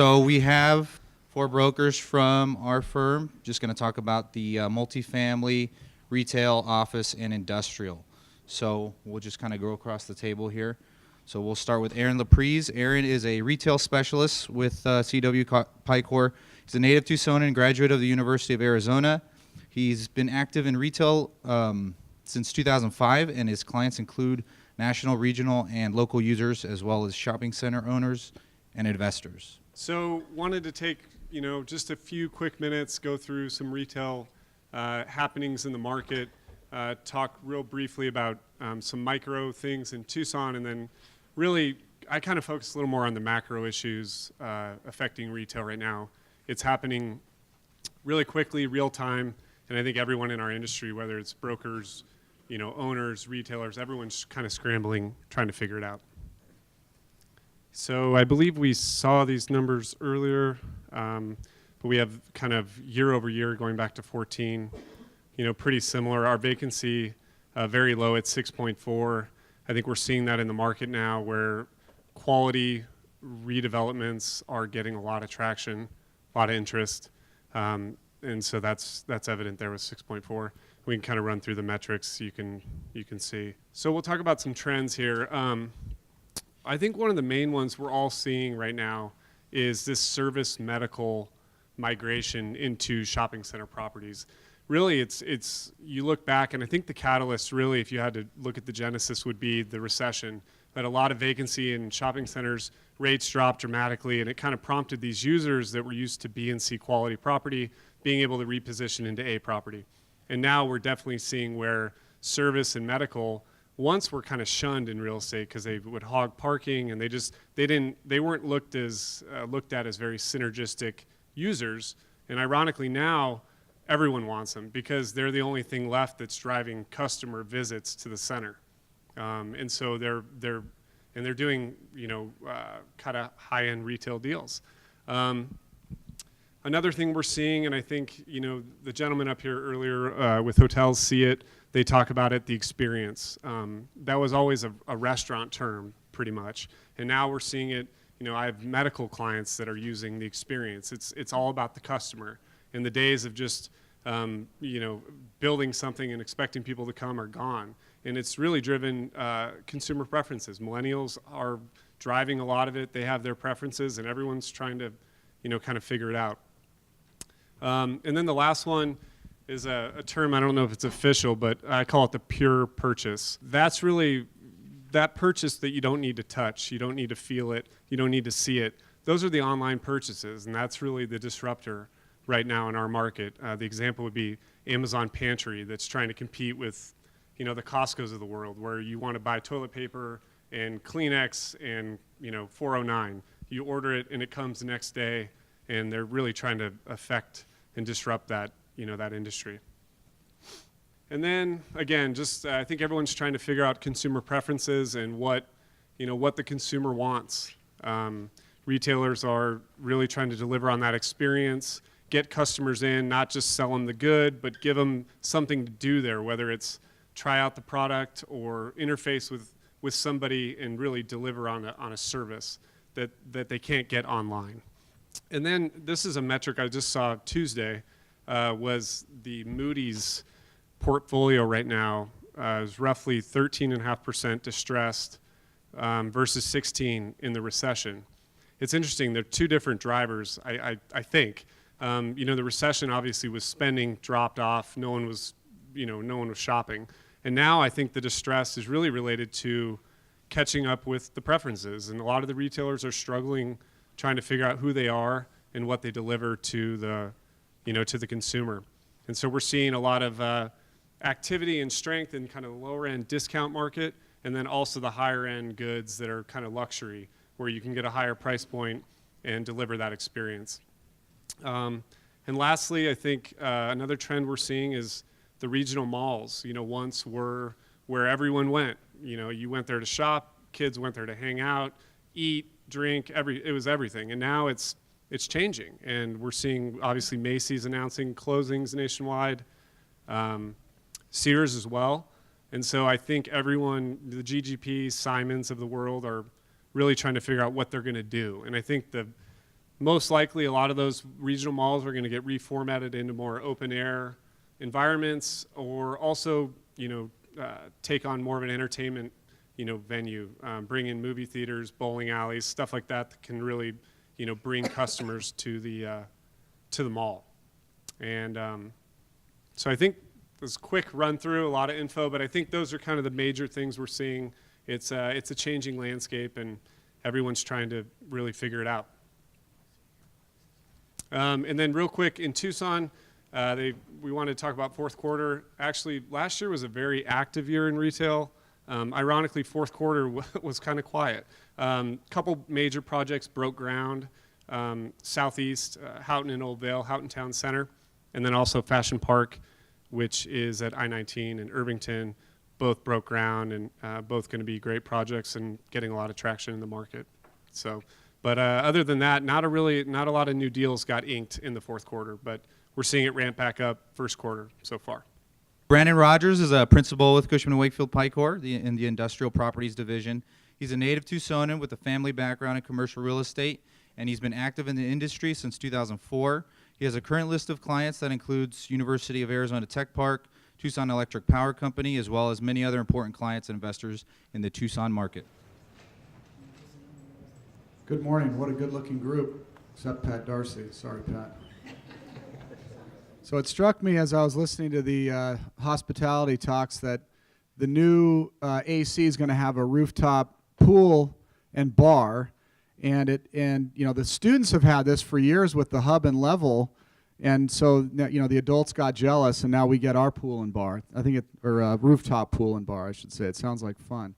So we have four brokers from our firm. Just going to talk about the multifamily, retail, office, and industrial. So we'll just kind of go across the table here. So we'll start with Aaron Laprise. Aaron is a retail specialist with CW Picor. He's a native Tucsonan and graduate of the University of Arizona. He's been active in retail since 2005, and his clients include national, regional, and local users, as well as shopping center owners and investors. So wanted to take, just a few quick minutes, go through some retail happenings in the market, talk real briefly about some micro things in Tucson, and then really I kind of focus a little more on the macro issues affecting retail right now. It's happening really quickly, real time, and I think everyone in our industry, whether it's brokers, owners, retailers, everyone's kind of scrambling, trying to figure it out. So I believe we saw these numbers earlier, but we have kind of year over year going back to 14, pretty similar. Our vacancy very low at 6.4. I think we're seeing that in the market now where quality redevelopments are getting a lot of traction, a lot of interest. And so that's evident there with 6.4. We can kind of run through the metrics you can see. So we'll talk about some trends here. I think one of the main ones we're all seeing right now is this service medical migration into shopping center properties. Really, it's you look back, and I think the catalyst really, if you had to look at the genesis, would be the recession. But a lot of vacancy in shopping centers, rates dropped dramatically, and it kind of prompted these users that were used to B and C quality property being able to reposition into A property. And now we're definitely seeing where service and medical once were kind of shunned in real estate because they would hog parking, and they weren't looked at as very synergistic users. And ironically now everyone wants them because they're the only thing left that's driving customer visits to the center. And so they're doing kind of high-end retail deals. Another thing we're seeing, and I think the gentleman up here earlier with hotels see it. They talk about it, the experience. That was always a restaurant term, pretty much, and now we're seeing it. I have medical clients that are using the experience. It's all about the customer. And the days of just building something and expecting people to come are gone. And it's really driven consumer preferences. Millennials are driving a lot of it. They have their preferences, and everyone's trying to kind of figure it out. And then the last one is a term, I don't know if it's official, but I call it the pure purchase. That's really that purchase that you don't need to touch, you don't need to feel it, you don't need to see it. Those are the online purchases, and that's really the disruptor right now in our market. The example would be Amazon Pantry that's trying to compete with the Costco's of the world, where you want to buy toilet paper and Kleenex and 409. You order it and it comes the next day, and they're really trying to affect and disrupt that that industry. And then again, just I think everyone's trying to figure out consumer preferences and what the consumer wants. Retailers are really trying to deliver on that experience, get customers in, not just sell them the good, but give them something to do there, whether it's try out the product or interface with somebody and really deliver on a service that they can't get online. And then this is a metric I just saw Tuesday, was the Moody's portfolio right now is roughly 13.5% distressed versus 16 in the recession. It's interesting, there are two different drivers, I think. The recession obviously was spending dropped off, no one was shopping. And now I think the distress is really related to catching up with the preferences. And a lot of the retailers are struggling trying to figure out who they are and what they deliver to the consumer. And so we're seeing a lot of activity and strength in kind of the lower end discount market, and then also the higher end goods that are kind of luxury, where you can get a higher price point and deliver that experience. And lastly, I think another trend we're seeing is the regional malls. Once were where everyone went. You went there to shop, kids went there to hang out, eat, drink, it was everything. And now it's changing, and we're seeing obviously Macy's announcing closings nationwide, Sears as well. And so I think everyone, the GGP, Simons of the world, are really trying to figure out what they're going to do. And I think Most likely, a lot of those regional malls are going to get reformatted into more open air environments, or also, take on more of an entertainment, venue, bring in movie theaters, bowling alleys, stuff like that that can really, bring customers to the mall. And so I think this quick run through, a lot of info, but I think those are kind of the major things we're seeing. It's a changing landscape, and everyone's trying to really figure it out. And then real quick, in Tucson, we wanted to talk about fourth quarter. Actually, last year was a very active year in retail. Ironically, fourth quarter was kind of quiet. Couple major projects broke ground. Southeast, Houghton and Old Vale, Houghton Town Center, and then also Fashion Park, which is at I-19 in Irvington. Both broke ground, and both going to be great projects and getting a lot of traction in the market. So, but other than that, not a lot of new deals got inked in the fourth quarter, but we're seeing it ramp back up first quarter so far. Brandon Rogers is a principal with Cushman & Wakefield Picor in the Industrial Properties Division. He's a native Tucsonan with a family background in commercial real estate, and he's been active in the industry since 2004. He has a current list of clients that includes University of Arizona Tech Park, Tucson Electric Power Company, as well as many other important clients and investors in the Tucson market. Good morning. What a good-looking group, except Pat Darcy. Sorry, Pat. So it struck me as I was listening to the hospitality talks that the new AC is going to have a rooftop pool and bar, and the students have had this for years with the hub and level, and so the adults got jealous, and now we get our pool and bar. I think or rooftop pool and bar, I should say. It sounds like fun.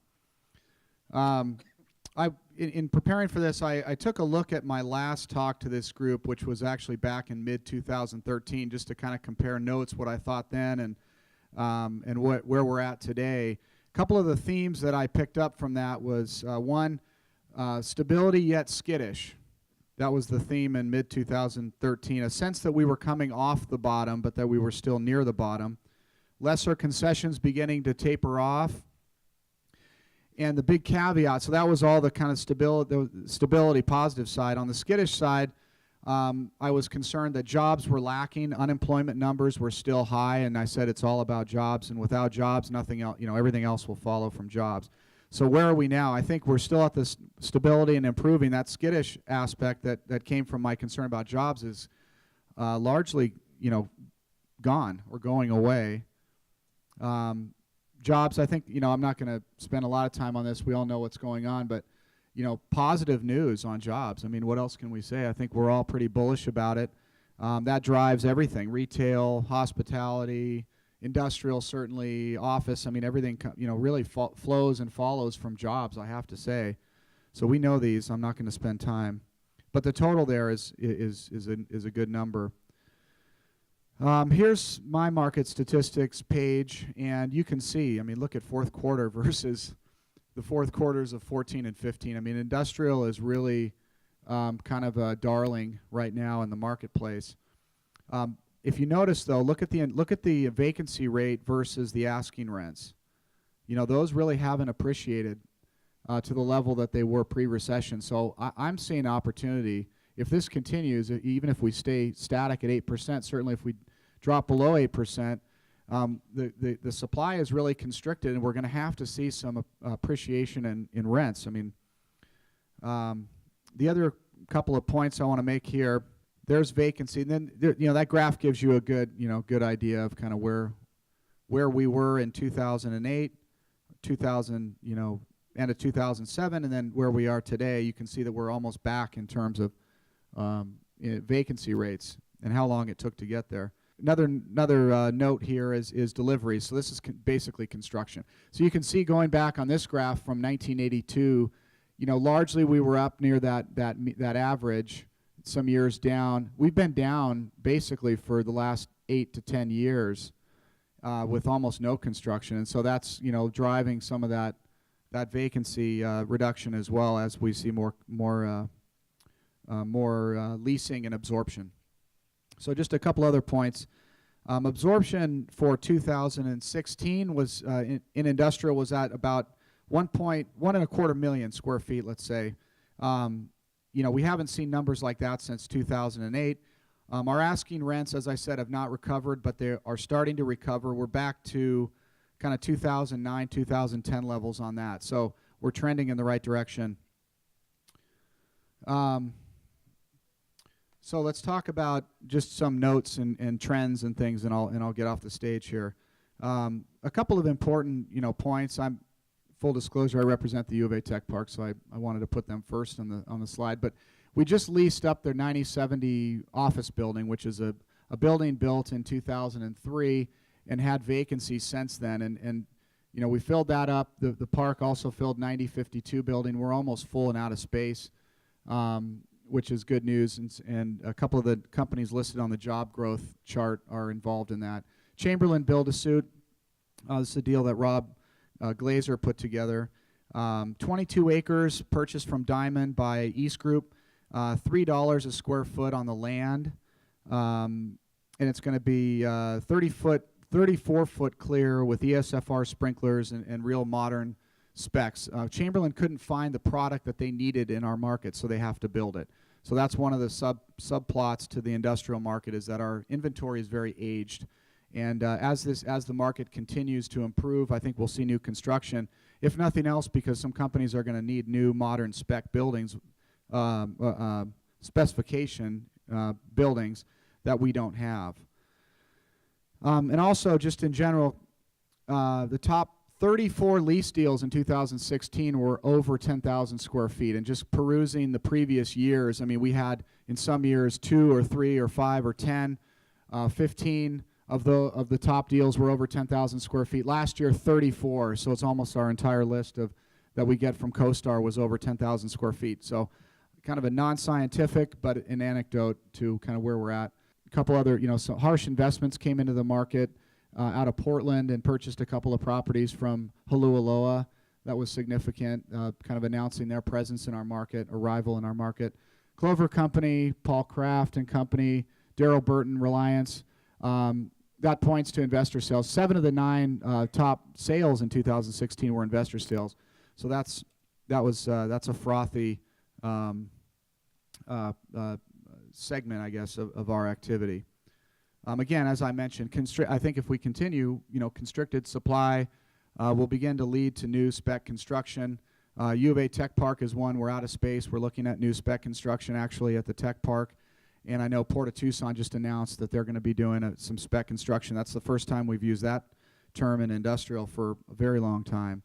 In preparing for this, I took a look at my last talk to this group, which was actually back in mid-2013, just to kind of compare notes, what I thought then and where we're at today. A couple of the themes that I picked up from that was, one, stability yet skittish. That was the theme in mid-2013, a sense that we were coming off the bottom, but that we were still near the bottom. Lesser concessions beginning to taper off. And the big caveat, so that was all the kind of stability positive side. On the skittish side, I was concerned that jobs were lacking, unemployment numbers were still high, and I said it's all about jobs, and without jobs, nothing else, everything else will follow from jobs. So where are we now? I think we're still at this stability and improving. That skittish aspect that came from my concern about jobs is largely, gone or going away. Jobs, I think, I'm not going to spend a lot of time on this. We all know what's going on, but, positive news on jobs. I mean, what else can we say? I think we're all pretty bullish about it. That drives everything, retail, hospitality, industrial, certainly, office. I mean, everything, really flows and follows from jobs, I have to say. So we know these. I'm not going to spend time. But the total there is a good number. Here's my market statistics page, and you can see, look at fourth quarter versus the fourth quarters of 14 and 15. Industrial is really kind of a darling right now in the marketplace. If you notice, though, look at the vacancy rate versus the asking rents. Those really haven't appreciated to the level that they were pre-recession. So I'm seeing opportunity. If this continues, even if we stay static at 8%, certainly if we drop below 8%, the supply is really constricted, and we're going to have to see some appreciation in rents. The other couple of points I want to make here, there's vacancy, and then that graph gives you a good idea of kind of where we were in 2008, end of 2007, and then where we are today. You can see that we're almost back in terms of vacancy rates and how long it took to get there. Another note here is delivery. So this is basically construction. So you can see going back on this graph from 1982, largely we were up near that average. Some years down. We've been down basically for the last 8 to 10 years with almost no construction, and so that's driving some of that vacancy reduction as well as we see more leasing and absorption. So just a couple other points. Absorption for 2016 was in industrial was at about 1.25 million square feet, let's say. we haven't seen numbers like that since 2008. Our asking rents, as I said, have not recovered, but they are starting to recover. We're back to kind of 2009, 2010 levels on that. So we're trending in the right direction. So let's talk about just some notes and trends and things, and I'll get off the stage here. A couple of important points. Full disclosure, I represent the U of A Tech Park, so I wanted to put them first on the slide. But we just leased up their 9070 office building, which is a building built in 2003 and had vacancies since then. And we filled that up. The park also filled 9052 building. We're almost full and out of space, which is good news. And a couple of the companies listed on the job growth chart are involved in that. Chamberlain Build-A-Suit. This is a deal that Rob Glazer put together. 22 acres purchased from Diamond by East Group. $3 a square foot on the land, and it's going to be 34 foot clear with ESFR sprinklers and real modern specs. Chamberlain couldn't find the product that they needed in our market, so they have to build it. So that's one of the subplots to the industrial market, is that our inventory is very aged, and as the market continues to improve, I think we'll see new construction, if nothing else, because some companies are going to need new modern spec buildings. Specification buildings that we don't have. And also, just in general, the top 34 lease deals in 2016 were over 10,000 square feet. And just perusing the previous years, I mean, we had in some years 2 or 3 or 5 or 10, 15 of the top deals were over 10,000 square feet. Last year, 34. So it's almost our entire list that we get from CoStar was over 10,000 square feet. So kind of a non-scientific, but an anecdote to kind of where we're at. A couple other, so Harsh Investments came into the market out of Portland and purchased a couple of properties from Holualoa. That was significant, kind of announcing their presence in our market, arrival in our market. Clover Company, Paul Kraft and Company, Darrell Burton, Reliance. That points to investor sales. 7 of the 9 top sales in 2016 were investor sales. So that's a frothy segment, I guess, of our activity. Again, as I mentioned, I think if we continue, constricted supply will begin to lead to new spec construction. U of A Tech Park is one. We're out of space. We're looking at new spec construction actually at the Tech Park. And I know Port of Tucson just announced that they're going to be doing some spec construction. That's the first time we've used that term in industrial for a very long time.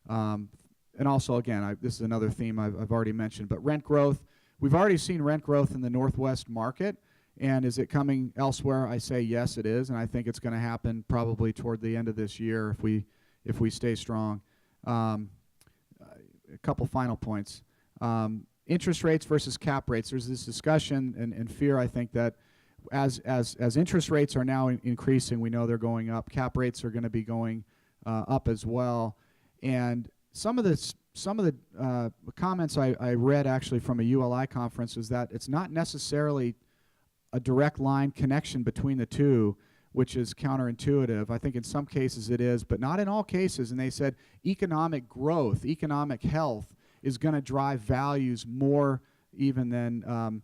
And also, again, this is another theme I've already mentioned, but rent growth. We've already seen rent growth in the Northwest market, and is it coming elsewhere? I say yes, it is, and I think it's going to happen probably toward the end of this year if we stay strong. A couple final points. Interest rates versus cap rates. There's this discussion and fear, I think, that as interest rates are now increasing, we know they're going up. Cap rates are going to be going up as well, and some of the comments I read actually from a ULI conference was that it's not necessarily a direct line connection between the two, which is counterintuitive. I think in some cases it is, but not in all cases. And they said economic growth, economic health is going to drive values more even than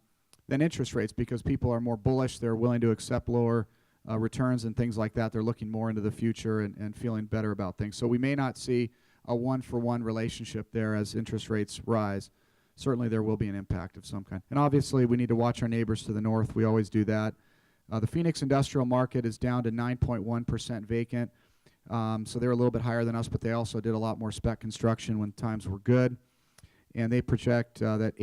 interest rates, because people are more bullish. They're willing to accept lower returns and things like that. They're looking more into the future and feeling better about things. So we may not see a one-for-one relationship there as interest rates rise. Certainly there will be an impact of some kind. And obviously we need to watch our neighbors to the north. We always do that. The Phoenix industrial market is down to 9.1% vacant. So they're a little bit higher than us, but they also did a lot more spec construction when times were good. And they project that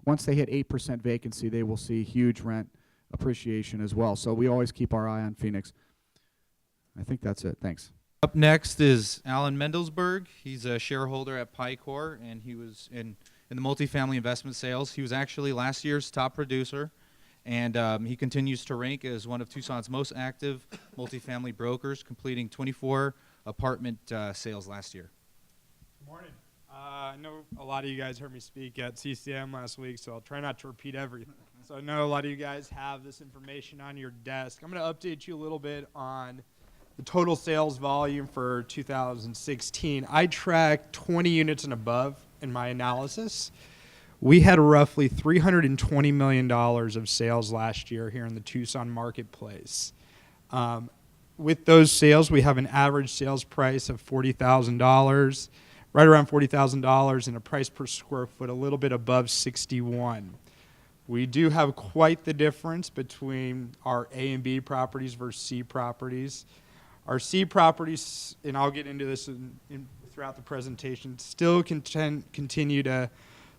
once they hit 8% vacancy, they will see huge rent appreciation as well. So we always keep our eye on Phoenix. I think that's it. Thanks. Up next is Alan Mendelsberg. He's a shareholder at Picor, and he was in the multifamily investment sales. He was actually last year's top producer, and he continues to rank as one of Tucson's most active multifamily brokers, completing 24 apartment sales last year. Good morning. I know a lot of you guys heard me speak at CCM last week, so I'll try not to repeat everything. So I know a lot of you guys have this information on your desk. I'm going to update you a little bit on the total sales volume for 2016. I tracked 20 units and above in my analysis. We had roughly $320 million of sales last year here in the Tucson marketplace. With those sales, we have an average sales price of $40,000, right around $40,000, and a price per square foot a little bit above 61. We do have quite the difference between our A and B properties versus C properties. Our C properties, and I'll get into this throughout the presentation, still continue to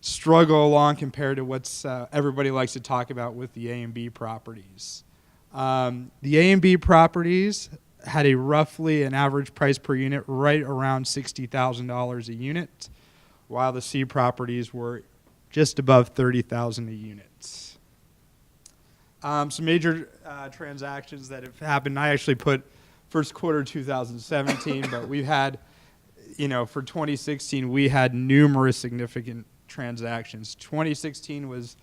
struggle along compared to what's everybody likes to talk about with the A and B properties. The A and B properties had a roughly an average price per unit right around $60,000 a unit, while the C properties were just above $30,000 a unit. Some major transactions that have happened. I actually put first quarter 2017, but we've had, for 2016, we had numerous significant transactions. 2016 was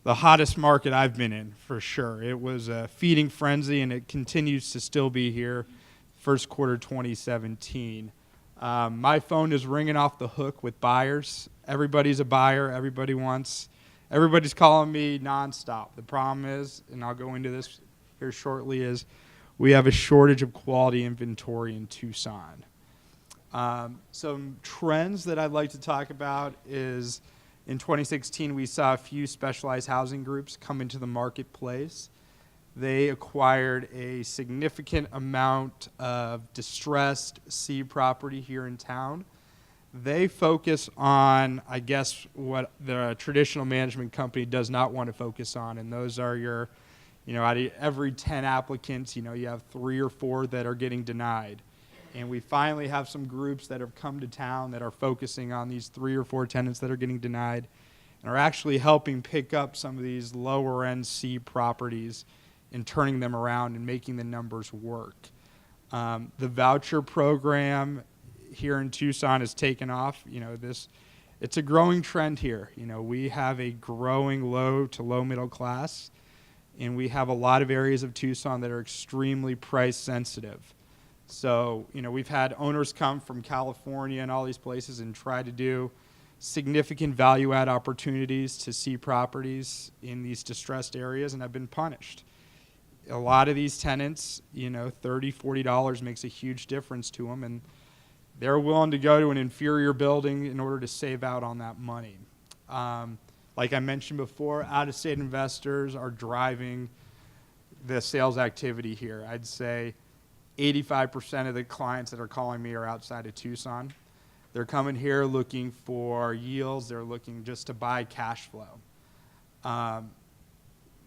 the hottest market I've been in, for sure. It was a feeding frenzy, and it continues to still be here first quarter 2017. My phone is ringing off the hook with buyers. Everybody's a buyer. Everybody's calling me nonstop. The problem is, and I'll go into this here shortly, is we have a shortage of quality inventory in Tucson. Some trends that I'd like to talk about is in 2016, we saw a few specialized housing groups come into the marketplace. They acquired a significant amount of distressed C property here in town. They focus on, I guess, what the traditional management company does not want to focus on, and those are your, out of every 10 applicants, you have 3 or 4 that are getting denied. And we finally have some groups that have come to town that are focusing on these 3 or 4 tenants that are getting denied and are actually helping pick up some of these lower end C properties and turning them around and making the numbers work. The voucher program here in Tucson has taken off. It's a growing trend here. We have a growing low to low middle class, and we have a lot of areas of Tucson that are extremely price sensitive. So, we've had owners come from California and all these places and try to do significant value add opportunities to see properties in these distressed areas and have been punished. A lot of these tenants, $30, $40 makes a huge difference to them, and they're willing to go to an inferior building in order to save out on that money. Like I mentioned before, out-of-state investors are driving the sales activity here. I'd say 85% of the clients that are calling me are outside of Tucson. They're coming here looking for yields. They're looking just to buy cash flow.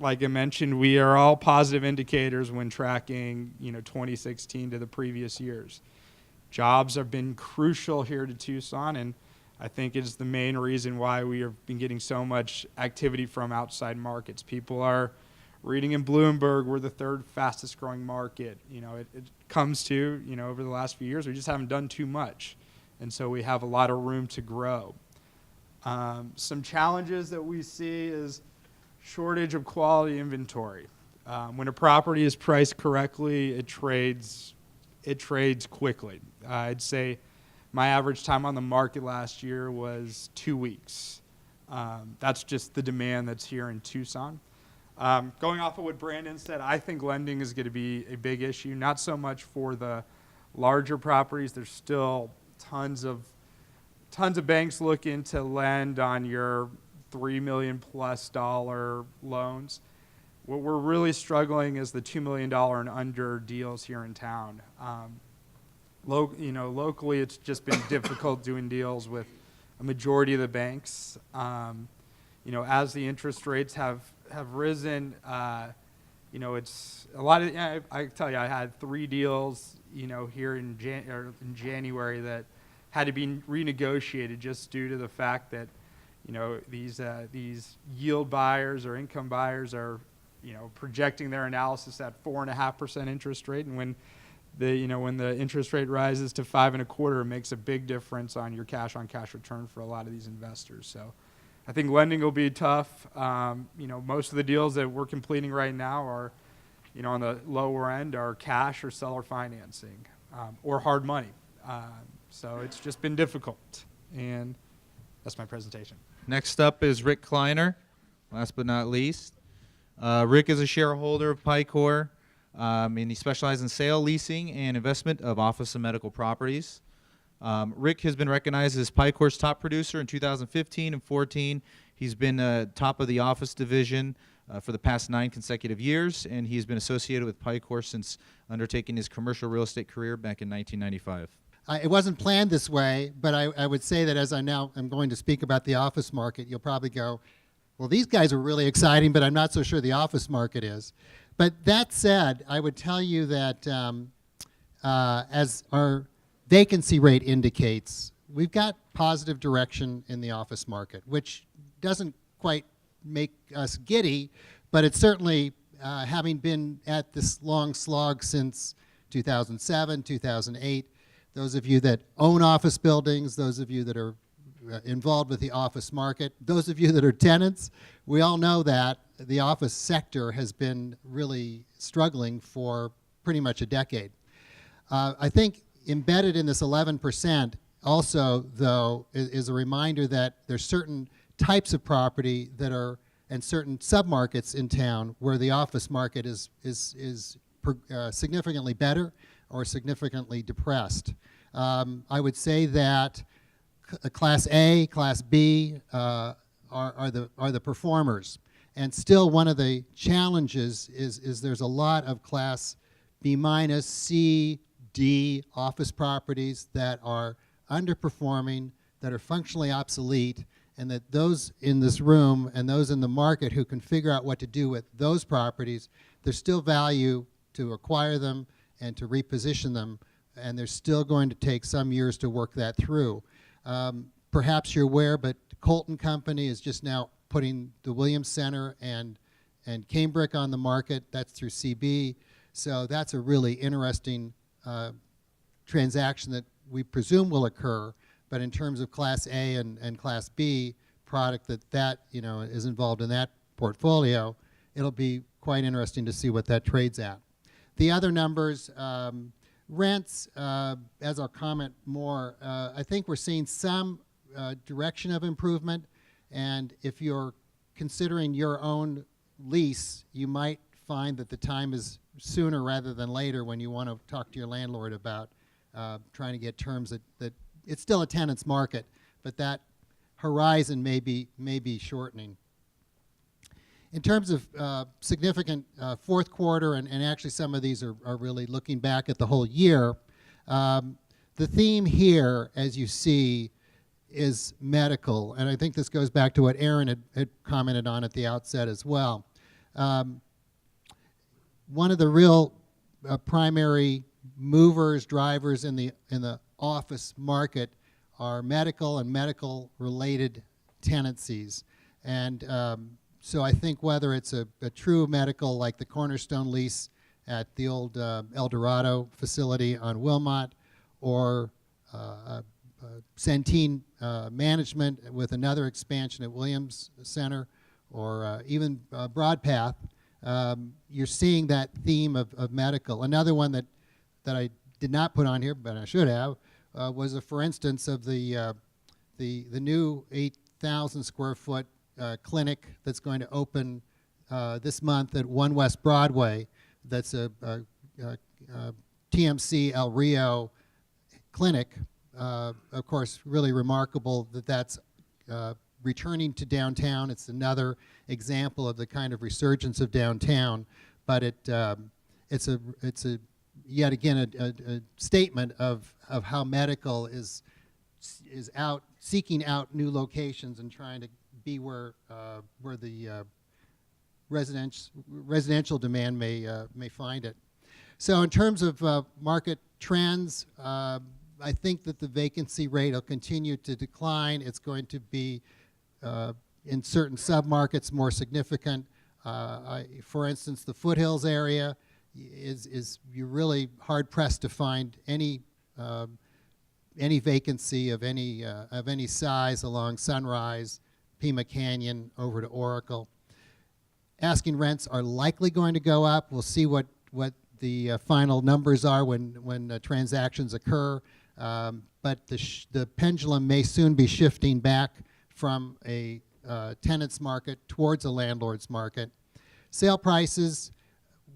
Like I mentioned, we are all positive indicators when tracking, 2016 to the previous years. Jobs have been crucial here to Tucson, and I think it's the main reason why we have been getting so much activity from outside markets. People are reading in Bloomberg, we're the 3rd fastest growing market. It comes to, over the last few years, we just haven't done too much. And so we have a lot of room to grow. Some challenges that we see is shortage of quality inventory. When a property is priced correctly, it trades quickly. I'd say my average time on the market last year was 2 weeks. That's just the demand that's here in Tucson. Going off of what Brandon said, I think lending is going to be a big issue, not so much for the larger properties. There's still tons of banks looking to lend on your $3 million plus loans. What we're really struggling is the $2 million and under deals here in town. Locally, it's just been difficult doing deals with a majority of the banks. As the interest rates have risen, it's a lot of. I tell you, I had 3 deals, here in January that had to be renegotiated just due to the fact that, these yield buyers or income buyers are, projecting their analysis at 4.5% interest rate, and when the interest rate rises to 5.25%, it makes a big difference on your cash-on-cash return for a lot of these investors. So, I think lending will be tough. Most of the deals that we're completing right now are, on the lower end, are cash or seller financing or hard money. So it's just been difficult, and that's my presentation. Next up is Rick Kleiner, last but not least. Rick is a shareholder of Picor, and he specializes in sale, leasing, and investment of office and medical properties. Rick has been recognized as Picor's top producer in 2015 and 14. He's been top of the office division for the past 9 consecutive years, and he's been associated with Picor since undertaking his commercial real estate career back in 1995. It wasn't planned this way, but I would say that as I now am going to speak about the office market, you'll probably go, well, these guys are really exciting, but I'm not so sure the office market is. But that said, I would tell you that as our vacancy rate indicates, we've got positive direction in the office market, which doesn't quite make us giddy, but it's certainly, having been at this long slog since 2007, 2008, those of you that own office buildings, those of you that are involved with the office market, those of you that are tenants, we all know that the office sector has been really struggling for pretty much a decade. I think embedded in this 11% also, though, is a reminder that there's certain types of property that are, and certain submarkets in town where the office market is significantly better or significantly depressed. I would say that Class A, Class B are the performers. And still one of the challenges is there's a lot of Class B minus, C, D office properties that are underperforming, that are functionally obsolete, and that those in this room and those in the market who can figure out what to do with those properties, there's still value to acquire them and to reposition them, and there's still going to take some years to work that through. Perhaps you're aware, but Colton Company is just now putting the Williams Center and Cambridge on the market. That's through CB. So that's a really interesting transaction that we presume will occur. But in terms of Class A and Class B product that is involved in that portfolio, it'll be quite interesting to see what that trades at. The other numbers, rents, as I'll comment more, I think we're seeing some direction of improvement. And if you're considering your own lease, you might find that the time is sooner rather than later when you want to talk to your landlord about trying to get terms that it's still a tenant's market, but that horizon may be shortening. In terms of significant fourth quarter, and actually some of these are really looking back at the whole year, the theme here, as you see, is medical. And I think this goes back to what Aaron had commented on at the outset as well. One of the real primary movers, drivers in the office market are medical and medical-related tenancies. And so I think whether it's a true medical, like the Cornerstone lease at the old El Dorado facility on Wilmot, or Centene management with another expansion at Williams Center, or even Broadpath, you're seeing that theme of medical. Another one that I did not put on here, but I should have, was for instance of the new 8,000 square foot clinic that's going to open this month at 1 West Broadway. That's a TMC El Rio clinic. Of course, really remarkable that that's returning to downtown. It's another example of the kind of resurgence of downtown, but it's a yet again a statement of how medical is out seeking out new locations and trying to be where the residential demand may find it. So in terms of market trends, I think that the vacancy rate will continue to decline. It's going to be in certain submarkets more significant. For instance, the Foothills area is you're really hard pressed to find any vacancy of any size along Sunrise, Pima Canyon, over to Oracle. Asking rents are likely going to go up. We'll see what the final numbers are when transactions occur. But the pendulum may soon be shifting back from a tenant's market towards a landlord's market. Sale prices,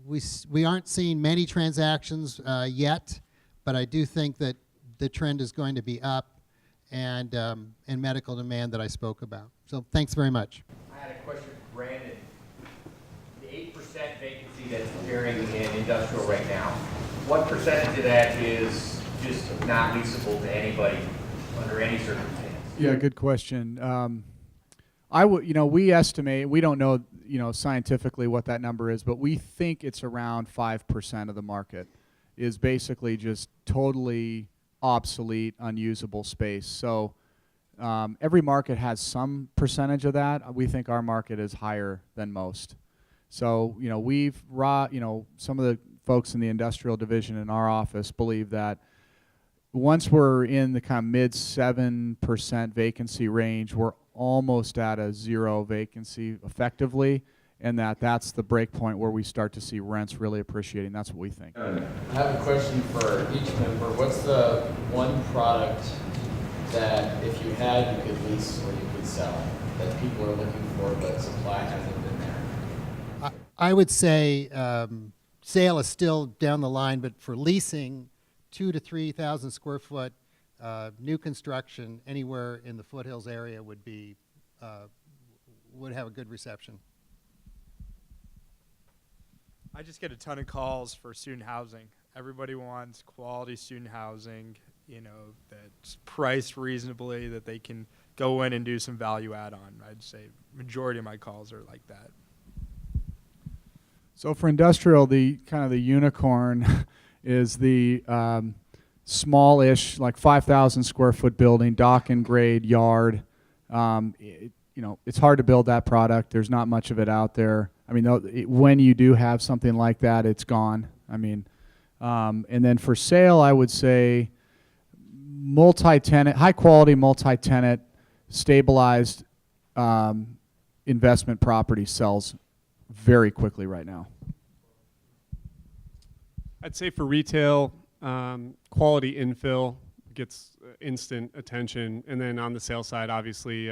we aren't seeing many transactions yet, but I do think that the trend is going to be up, and medical demand that I spoke about. So thanks very much. I had a question for Brandon. The 8% vacancy that's appearing in industrial right now, what percentage of that is just not leasable to anybody under any circumstance? Yeah, good question. We estimate, we don't know, scientifically what that number is, but we think it's around 5% of the market is basically just totally obsolete, unusable space. So every market has some percentage of that. We think our market is higher than most. So, some of the folks in the industrial division in our office believe that once we're in the kind of mid 7% vacancy range, we're almost at a zero vacancy effectively, and that's the break point where we start to see rents really appreciating. That's what we think. I have a question for each member. What's the one product that if you had, you could lease or you could sell that people are looking for but supply hasn't been there? I would say sale is still down the line, but for leasing, 2,000 to 3,000 square foot new construction anywhere in the foothills area would have a good reception. I just get a ton of calls for student housing. Everybody wants quality student housing, that's priced reasonably, that they can go in and do some value add on. I'd say majority of my calls are like that. So for industrial, the kind of the unicorn is the smallish, like 5,000 square foot building, dock and grade yard. It's hard to build that product. There's not much of it out there. I mean, when you do have something like that, it's gone. I mean, and then for sale, I would say multi-tenant, high quality multi-tenant, stabilized investment property sells very quickly right now. I'd say for retail, quality infill gets instant attention, and then on the sales side, obviously,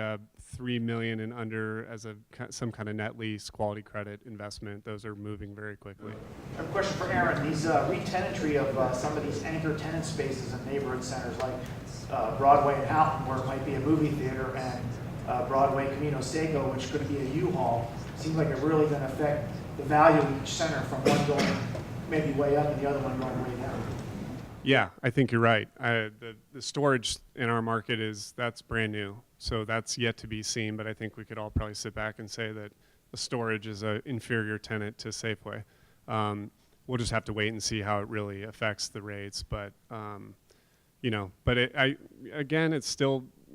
$3 million and under as some kind of net lease, quality credit investment. Those are moving very quickly. I have a question for Aaron. These re-tenantry of some of these anchor tenant spaces in neighborhood centers like Broadway and Houghton, where it might be a movie theater, and Broadway Camino Seco, which could be a U-Haul, seems like it's really going to affect the value of each center, from one going maybe way up and the other one going way down. Yeah, I think you're right. The storage in our market that's brand new, so that's yet to be seen. But I think we could all probably sit back and say that the storage is an inferior tenant to Safeway. We'll just have to wait and see how it really affects the rates. But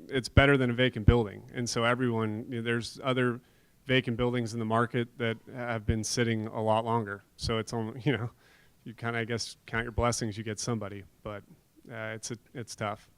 it's better than a vacant building, and so there's other vacant buildings in the market that have been sitting a lot longer. So it's only you kind of, I guess, count your blessings, you get somebody, but it's tough.